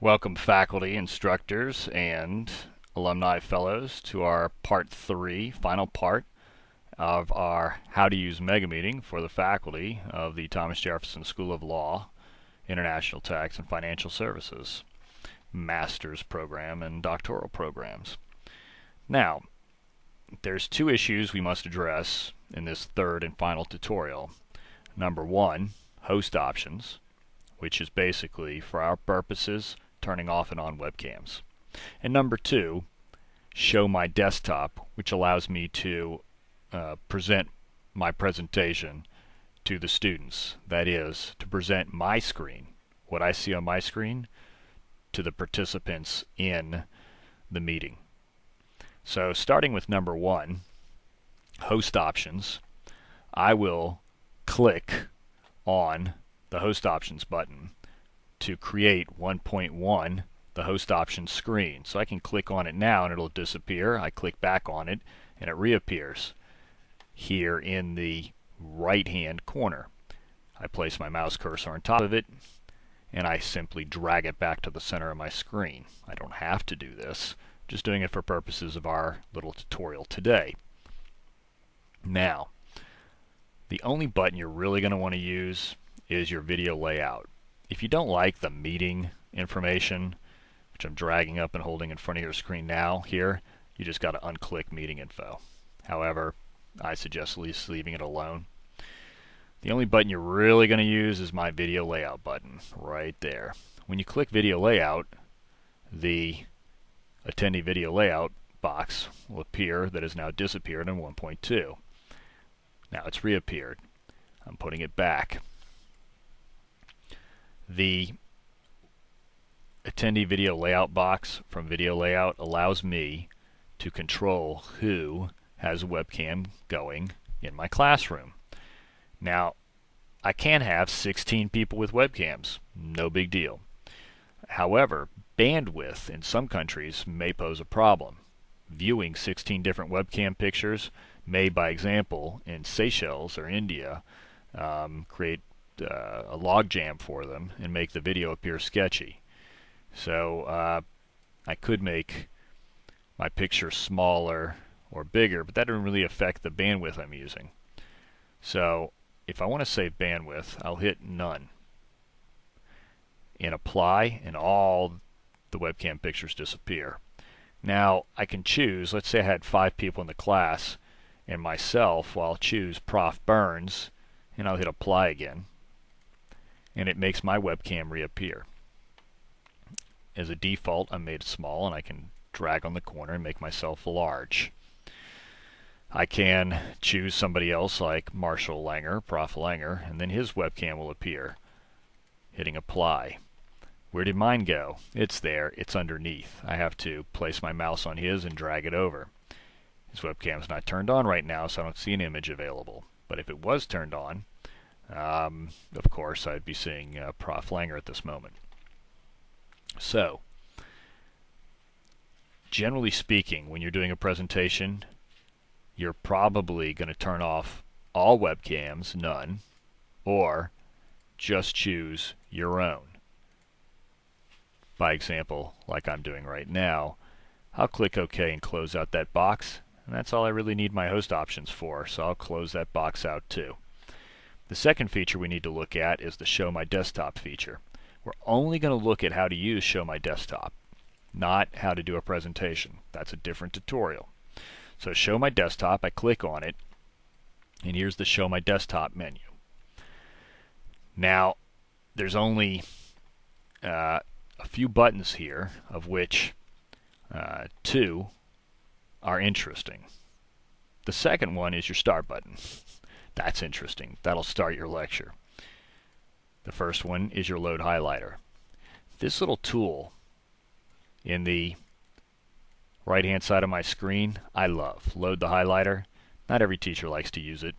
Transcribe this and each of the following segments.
Welcome faculty, instructors, and alumni fellows to our part 3, final part of our How to Use MegaMeeting for the faculty of the Thomas Jefferson School of Law, International Tax and Financial Services, master's program and doctoral programs. Now, there's two issues we must address in this third and final tutorial. Number one, host options, which is basically, for our purposes, turning off and on webcams. And number two, show my desktop, which allows me to present my presentation to the students. That is, to present my screen, what I see on my screen, to the participants in the meeting. So starting with number one, host options, I will click on the host options button to create 1.1, the host options screen. So I can click on it now and it'll disappear. I click back on it and it reappears here in the right hand corner. I place my mouse cursor on top of it and I simply drag it back to the center of my screen. I don't have to do this, just doing it for purposes of our little tutorial today. Now, the only button you're really going to want to use is your video layout. If you don't like the meeting information, which I'm dragging up and holding in front of your screen now here, you just got to unclick meeting info. However, I suggest at least leaving it alone. The only button you're really going to use is my video layout button right there. When you click video layout, the attendee video layout box will appear that has now disappeared in 1.2. Now it's reappeared. I'm putting it back. The attendee video layout box from video layout allows me to control who has a webcam going in my classroom. Now, I can have 16 people with webcams, no big deal. However, bandwidth in some countries may pose a problem. Viewing 16 different webcam pictures may, by example, in Seychelles or India, create a logjam for them and make the video appear sketchy. So I could make my picture smaller or bigger, but that doesn't really affect the bandwidth I'm using. So if I want to save bandwidth, I'll hit none and apply, and all the webcam pictures disappear. Now I can choose, let's say I had 5 people in the class and myself, well, I'll choose Prof. Byrnes and I'll hit apply again, and it makes my webcam reappear. As a default, I'm made small and I can drag on the corner and make myself large. I can choose somebody else like Marshall Langer, Prof. Langer, and then his webcam will appear. Hitting apply. Where did mine go? It's there. It's underneath. I have to place my mouse on his and drag it over. His webcam's not turned on right now, so I don't see an image available. But if it was turned on, of course, I'd be seeing Prof. Langer at this moment. So, generally speaking, when you're doing a presentation, you're probably going to turn off all webcams, none, or just choose your own. By example, like I'm doing right now, I'll click OK and close out that box, and that's all I really need my host options for, so I'll close that box out too. The second feature we need to look at is the Show My Desktop feature. We're only going to look at how to use Show My Desktop, not how to do a presentation. That's a different tutorial. So Show My Desktop, I click on it, and here's the Show My Desktop menu. Now, there's only a few buttons here, of which 2 are interesting. The second one is your Start button. That's interesting. That'll start your lecture. The first one is your Load Highlighter. This little tool in the right-hand side of my screen, I love. Load the highlighter. Not every teacher likes to use it,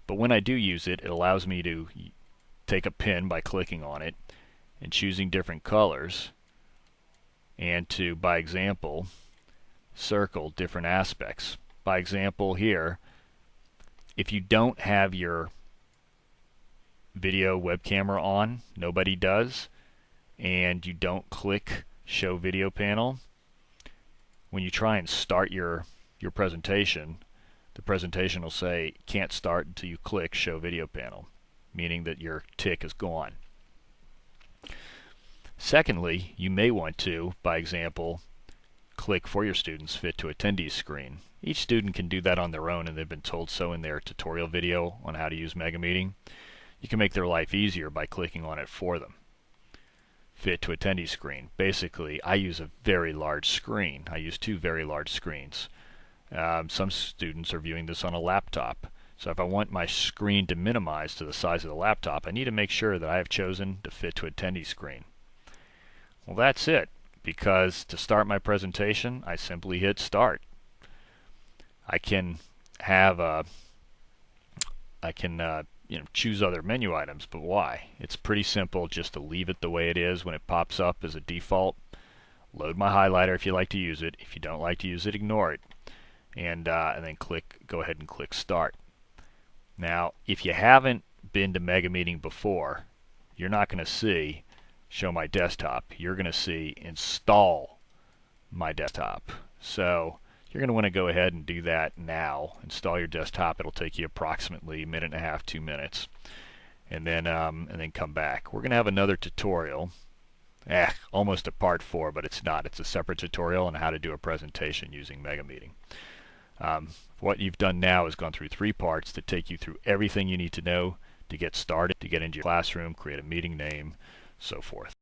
but when I do use it, it allows me to take a pen by clicking on it and choosing different colors, and to, by example, circle different aspects. By example here, if you don't have your video web camera on, nobody does, and you don't click Show Video Panel, when you try and start your presentation, the presentation will say can't start until you click Show Video Panel, meaning that your tick is gone. Secondly, you may want to, by example, click for your students Fit to Attendees screen. Each student can do that on their own, and they've been told so in their tutorial video on how to use MegaMeeting. You can make their life easier by clicking on it for them. Fit to Attendees screen. Basically, I use a very large screen. I use two very large screens. Some students are viewing this on a laptop. So if I want my screen to minimize to the size of the laptop, I need to make sure that I have chosen the Fit to Attendee screen. Well, that's it, because to start my presentation, I simply hit Start. I can have choose other menu items, but why? It's pretty simple just to leave it the way it is when it pops up as a default. Load my highlighter if you like to use it. If you don't like to use it, ignore it. And then go ahead and click Start. Now, if you haven't been to MegaMeeting before, you're not going to see Show My Desktop. You're going to see Install My Desktop. So you're going to want to go ahead and do that now. Install your desktop. It'll take you approximately a minute and a half, 2 minutes, and then come back. We're going to have another tutorial, almost a part 4, but it's not. It's a separate tutorial on how to do a presentation using MegaMeeting. What you've done now is gone through 3 parts to take you through everything you need to know to get started, to get into your classroom, create a meeting name, so forth.